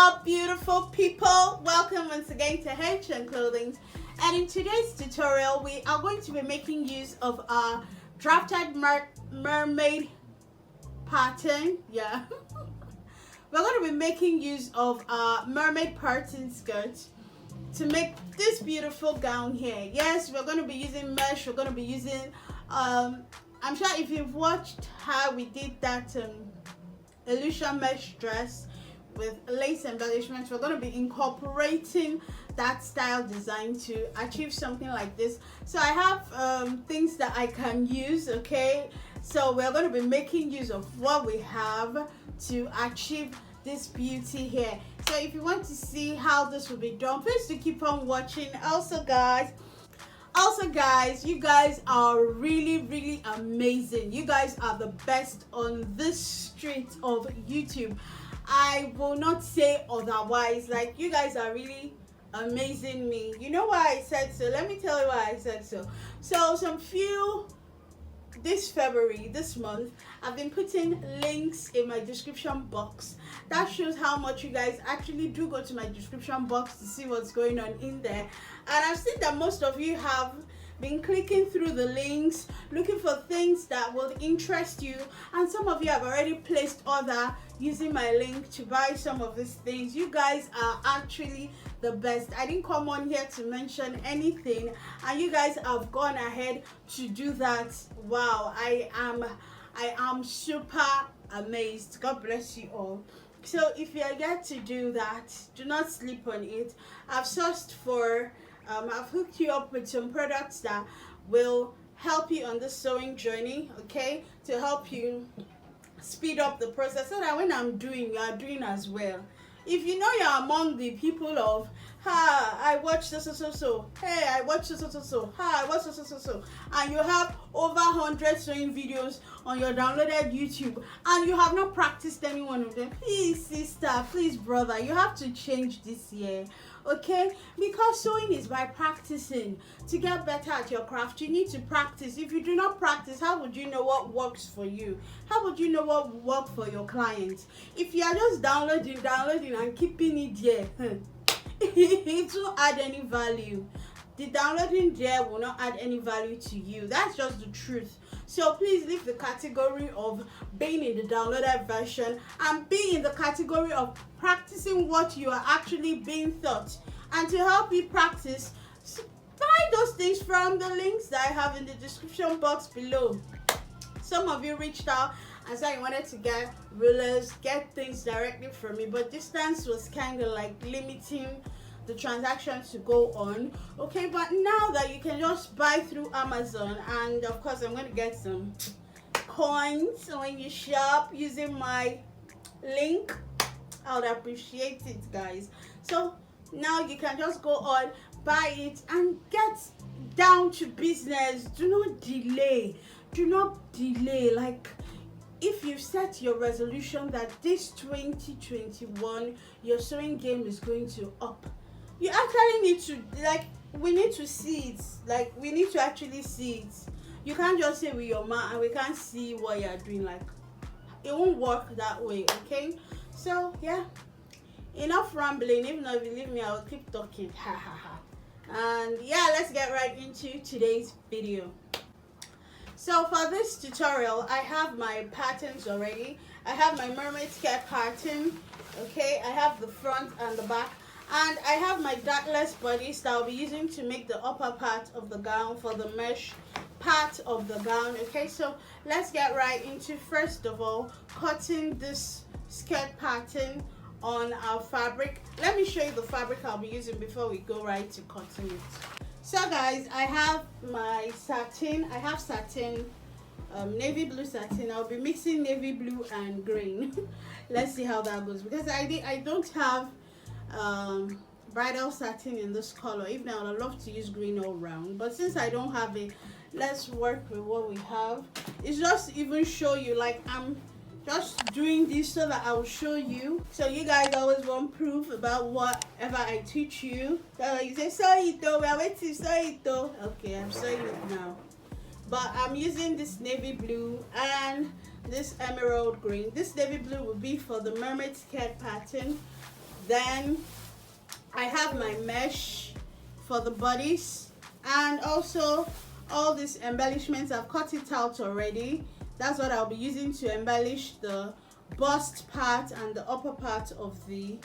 up, beautiful people? Welcome once again to HLnclothing. And in today's tutorial, we are going to be making use of our drafted mermaid pattern. Yeah. We're going to be making use of our mermaid pattern skirt to make this beautiful gown here. Yes, we're going to be using mesh. We're going to be using, I'm sure if you've watched how we did that illusion mesh dress with lace embellishments, we're going to be incorporating that style design to achieve something like this. So I have things that I can use, okay? So we're going to be making use of what we have to achieve this beauty here. So if you want to see how this will be done, please do keep on watching. Also guys, you guys are really amazing. You guys are the best on this street of YouTube. I will not say otherwise. Like, you guys are really amazing me. You know why I said so? Let me tell you why I said so. So this February, this month, I've been putting links in my description box. That shows how much you guys actually do go to my description box to see what's going on in there. And I've seen that most of you have been clicking through the links, looking for things that will interest you, and some of you have already placed order using my link to buy some of these things. You guys are actually the best. I didn't come on here to mention anything, and you guys have gone ahead to do that. Wow, I am super amazed. God bless you all. So if you are yet to do that, do not sleep on it. I've sourced for I've hooked you up with some products that will help you on the sewing journey, okay, to help you speed up the process so that when I'm doing, you are doing as well. If you know you're among the people of, I watch so, hey, I watch so, I watch so, and you have over 100 sewing videos on your downloaded YouTube, and you have not practiced any one of them, please sister, please brother, you have to change this year, okay? Because sewing is by practicing. To get better at your craft, you need to practice. If you do not practice, how would you know what works for you? How would you know what will work for your clients? If you are just downloading and keeping it there, it won't add any value. The downloading there will not add any value to you. That's just the truth. So please leave the category of being in the downloaded version and be in the category of practicing what you are actually being taught. And to help you practice, buy those things from the links that I have in the description box below. Some of you reached out and said you wanted to get rulers, get things directly from me, but distance was kind of like limiting the transactions to go on, okay? But now that you can just buy through Amazon, and of course I'm going to get some coins when you shop using my link, I would appreciate it, guys. So now you can just go on, buy it, and get down to business. Do not delay. Like, if you set your resolution that this 2021 your sewing game is going to up, you actually need to, like, we need to see it. Like, we need to actually see it. You can't just say with your mouth and we can't see what you're doing. Like, it won't work that way, okay? So yeah, enough rambling. Even though if you leave me, I'll keep talking. And yeah, let's get right into today's video. So for this tutorial, I have my patterns already. I have my mermaid skirt pattern, okay? I have the front and the back, and I have my dartless bodice that I'll be using to make the upper part of the gown for the mesh part of the gown, okay? So let's get right into, first of all, cutting this skirt pattern on our fabric. Let me show you the fabric I'll be using before we go right to cutting it. So guys, I have my satin. I have satin, navy blue satin. I'll be mixing navy blue and green. Let's see how that goes, because I don't have bridal satin in this color. If not, I'd love to use green all round, but since I don't have it, let's work with what we have. It's just to even show you, like, I'm just doing this so that I will show you. So you guys always want proof about whatever I teach you. So you say, sew it though, we are waiting, sew it though. Okay, I'm sewing it now. But I'm using this navy blue and this emerald green. This navy blue will be for the mermaid skirt pattern. Then I have my mesh for the bodice, and also all these embellishments, I've cut it out already. That's what I'll be using to embellish the bust part and the upper part of the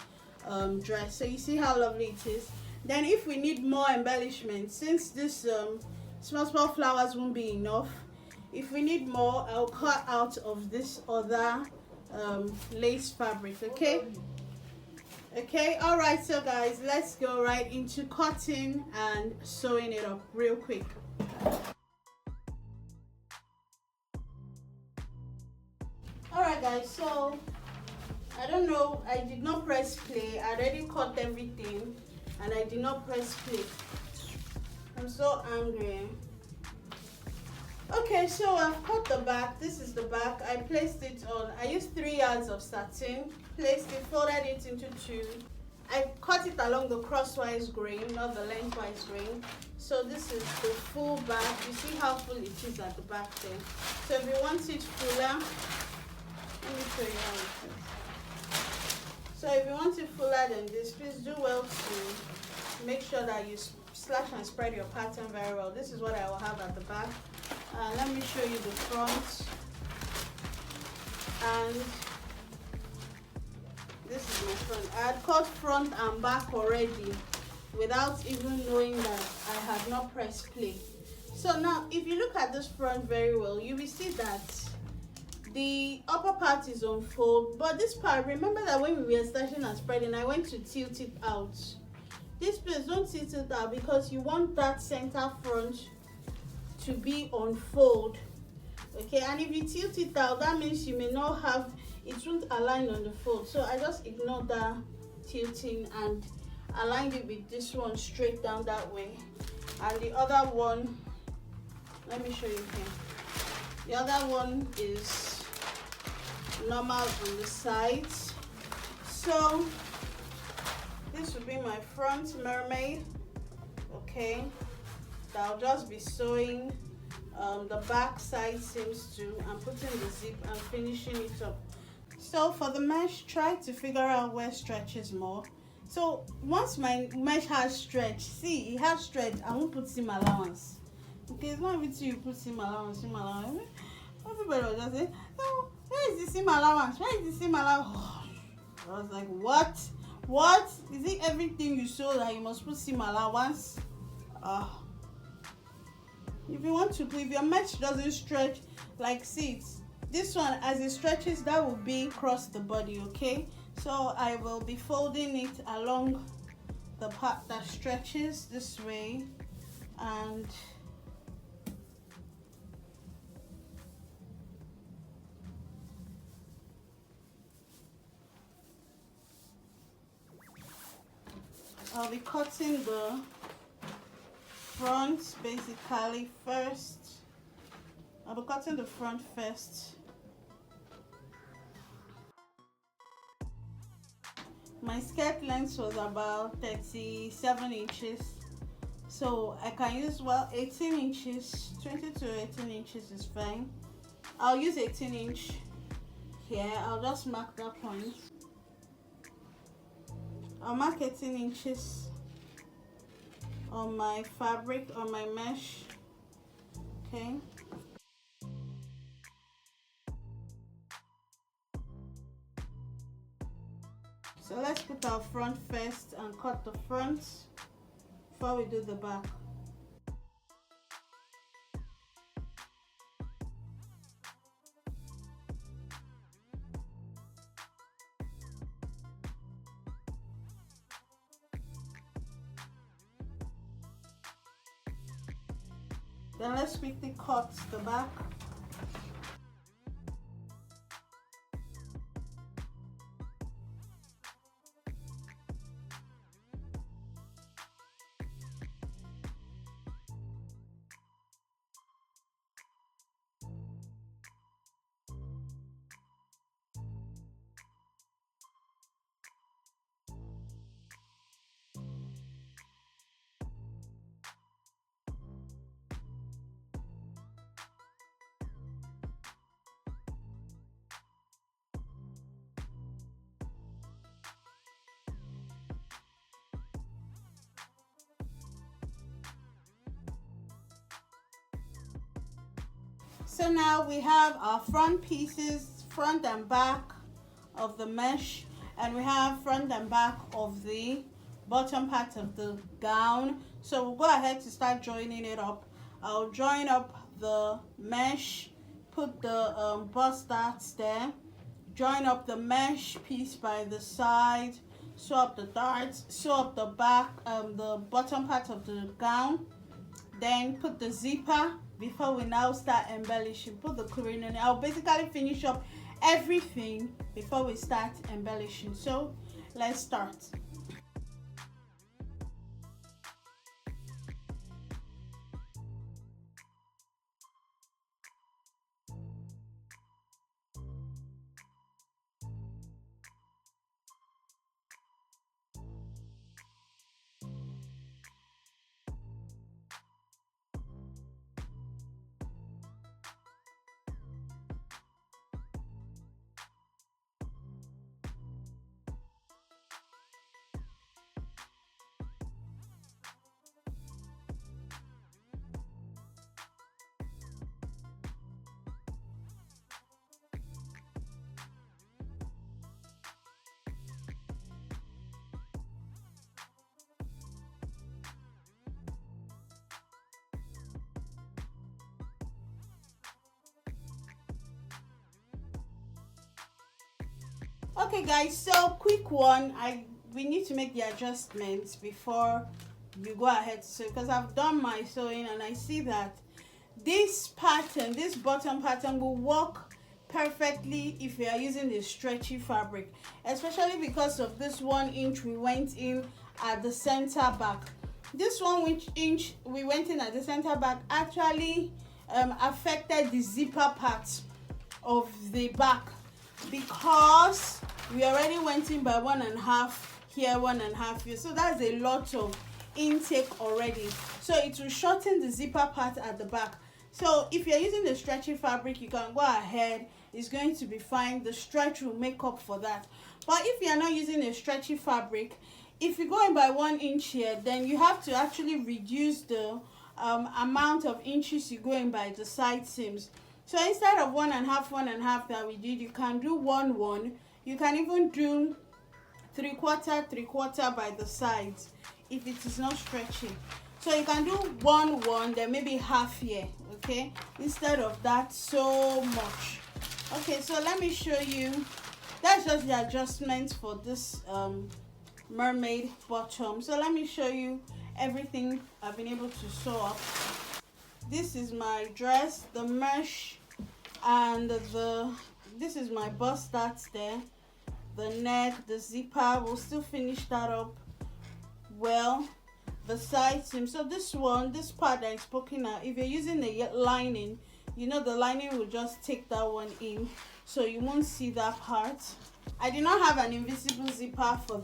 dress. So you see how lovely it is. Then if we need more embellishment, since this small flowers won't be enough, if we need more, I'll cut out of this other lace fabric. Okay, all right, so guys, let's go right into cutting and sewing it up real quick. All right guys, so I don't know, I did not press play. I already cut everything and I did not press play. I'm so angry. Okay, so I've cut the back. This is the back. I placed it on, I used 3 yards of satin, placed it, folded it into 2. I cut it along the crosswise grain, not the lengthwise grain. So this is the full back. You see how full it is at the back there. So if you want it fuller, let me show you how it is. So if you want it fuller than this, please do well to make sure that you slash and spread your pattern very well. This is what I will have at the back. Let me show you the front, and this is my front. I had cut front and back already without even knowing that I had not pressed play. So now if you look at this front very well, you will see that the upper part is on fold, but this part, remember that when we were stashing and spreading, I went to tilt it out. This place, don't tilt it out because you want that center front to be on fold. Okay, and if you tilt it out, that means you may not have, it won't align on the fold. So I just ignored that tilting and aligned it with this one straight down that way. And the other one, let me show you here. The other one is normal on the sides. So this will be my front mermaid. Okay, I'll just be sewing the back side seams too, and putting the zip and finishing it up. So for the mesh, try to figure out where stretches more. So once my mesh has stretch, see it has stretch, I won't put seam allowance. Okay, it's not everything you put seam allowance. Everybody will just say, oh, where is the seam allowance? Where is the seam allowance? I was like, what is it? Everything you sew that you must put seam allowance? If you want to, if your mesh doesn't stretch, like see it, this one as it stretches, that will be across the body. Okay, so I will be folding it along the part that stretches this way, and I'll be cutting the front basically first. I'll be cutting the front first. My skirt length was about 37 inches, so I can use, well, 18 inches, 20 to 18 inches is fine. I'll use 18 inch here. I'll just mark that point. I'll mark 18 inches on my fabric, on my mesh. Okay, so let's put our front first and cut the front before we do the back. Then let's quickly cut the back. So now we have our front pieces, front and back of the mesh, and we have front and back of the bottom part of the gown. So we'll go ahead to start joining it up. I'll join up the mesh, put the bust darts there, join up the mesh piece by the side, sew up the darts, sew up the back, the bottom part of the gown, then put the zipper before we now start embellishing. Put the crinoline. I'll basically finish up everything before we start embellishing. So let's start. Okay guys, so quick one, we need to make the adjustments before you go ahead to sew, because I've done my sewing and I see that this pattern, this bottom pattern, will work perfectly if we are using the stretchy fabric, especially because of this 1 inch we went in at the center back. This 1 inch we went in at the center back actually affected the zipper part of the back, because we already went in by 1.5 here, 1.5 here, so that's a lot of intake already. So it will shorten the zipper part at the back. So if you're using the stretchy fabric, you can go ahead, it's going to be fine. The stretch will make up for that. But if you're not using a stretchy fabric, if you go in by 1 inch here, then you have to actually reduce the amount of inches you go in by the side seams. So instead of 1.5 that we did, you can do 1 you can even do 3/4 by the sides if it is not stretchy. So you can do 1 then maybe half here, okay, instead of that so much. Okay, so let me show you. That's just the adjustment for this mermaid bottom. So let me show you everything I've been able to sew up. This is my dress, the mesh, and this is my bust darts there, the neck, the zipper. We'll still finish that up well, the side seam. So this part that is poking out, if you're using the lining, you know the lining will just take that one in, so you won't see that part. I did not have an invisible zipper for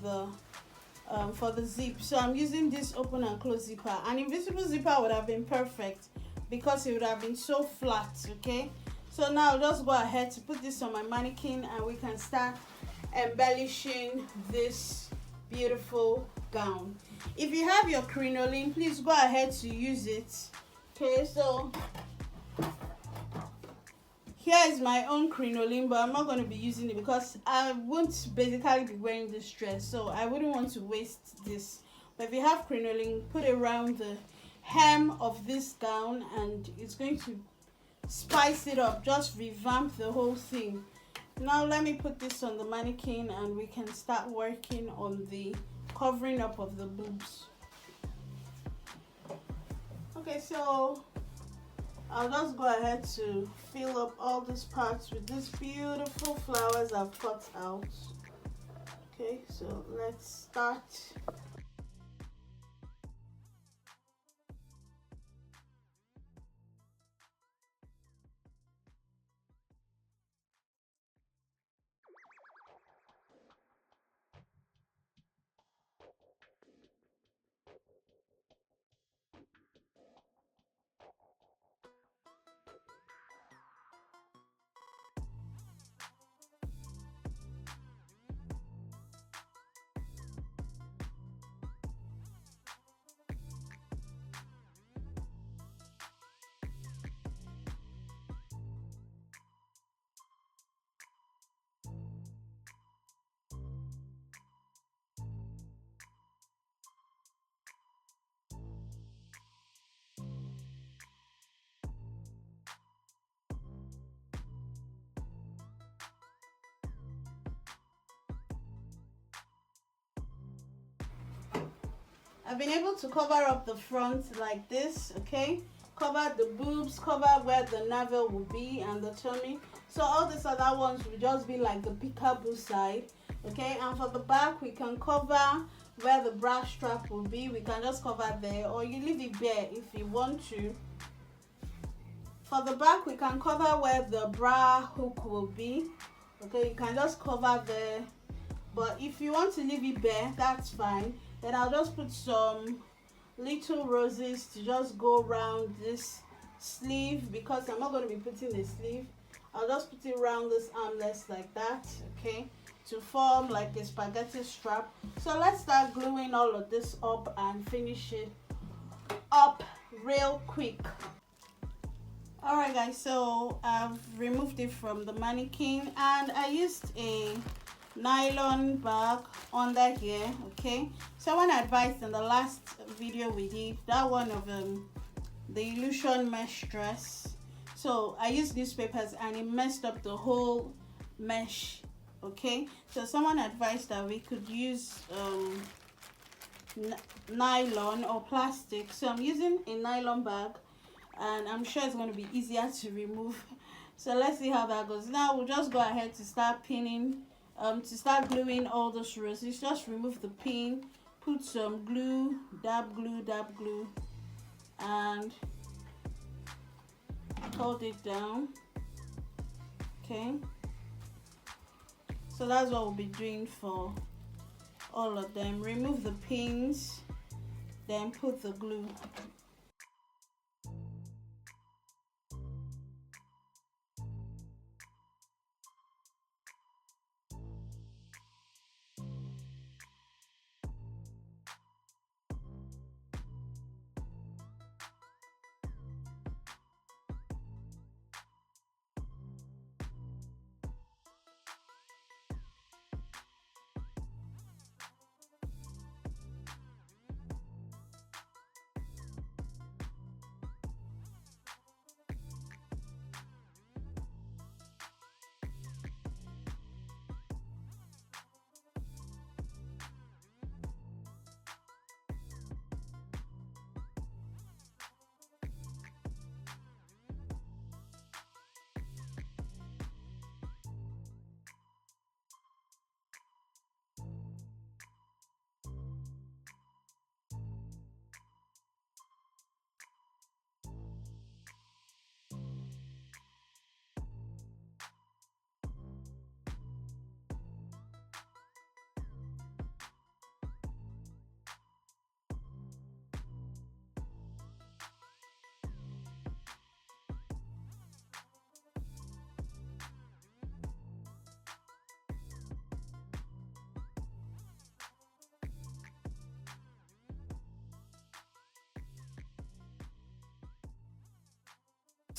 the zip, so I'm using this open and close zipper. An invisible zipper would have been perfect because it would have been so flat. Okay, so now I'll just go ahead to put this on my mannequin and we can start embellishing this beautiful gown. If you have your crinoline, please go ahead to use it. Okay, so here is my own crinoline, but I'm not going to be using it because I won't basically be wearing this dress, so I wouldn't want to waste this. But if you have crinoline, put it around the hem of this gown and it's going to spice it up, just revamp the whole thing. Now let me put this on the mannequin and we can start working on the covering up of the boobs. Okay, so I'll just go ahead to fill up all these parts with these beautiful flowers I've cut out. Okay, so let's start. I've been able to cover up the front like this, okay? Cover the boobs, cover where the navel will be and the tummy. So all these other ones will just be like the peekaboo side, okay? And for the back, we can cover where the bra strap will be. We can just cover there, or you leave it bare if you want to. For the back, we can cover where the bra hook will be, okay? You can just cover there, but if you want to leave it bare, that's fine. Then I'll just put some little roses to just go around this sleeve, because I'm not going to be putting a sleeve. I'll just put it around this armrest like that, okay, to form like a spaghetti strap. So let's start gluing all of this up and finish it up real quick. Alright guys, so I've removed it from the mannequin and I used a nylon bag under here, okay? Someone advised in the last video we did, that one of the illusion mesh dress. So I used newspapers and it messed up the whole mesh, okay? So someone advised that we could use nylon or plastic. So I'm using a nylon bag and I'm sure it's going to be easier to remove. So let's see how that goes. Now we'll just go ahead to start pinning, to start gluing all those roses. Just remove the pin, put some glue, dab glue, and hold it down, okay? So that's what we'll be doing for all of them. Remove the pins, then put the glue.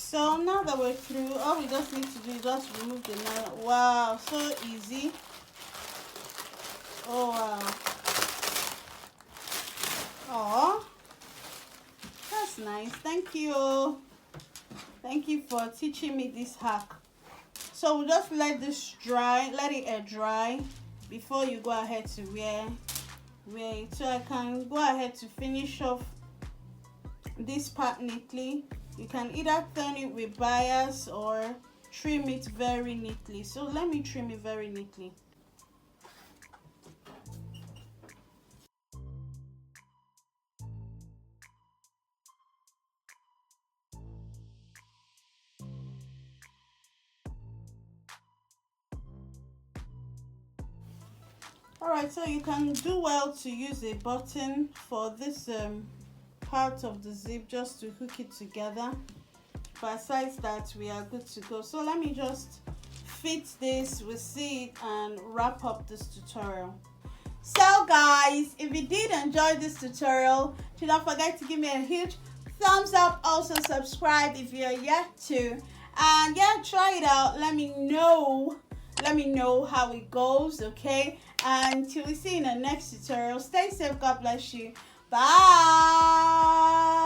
So now that we're through, all we just need to do is just remove the nylon. Wow, so easy. Oh wow. Oh, that's nice. Thank you. Thank you for teaching me this hack. So we'll just let this dry, let it air dry before you go ahead to wear it. So I can go ahead to finish off this part neatly. You can either turn it with bias or trim it very neatly. So let me trim it very neatly. Alright, so you can do well to use a button for this part of the zip just to hook it together. But besides that, we are good to go. So let me just fit this, we'll see it, and wrap up this tutorial. So guys, if you did enjoy this tutorial, do not forget to give me a huge thumbs up. Also subscribe if you're yet to, and yeah, try it out. Let me know how it goes, okay? And till we see you in the next tutorial, stay safe, God bless you, bye.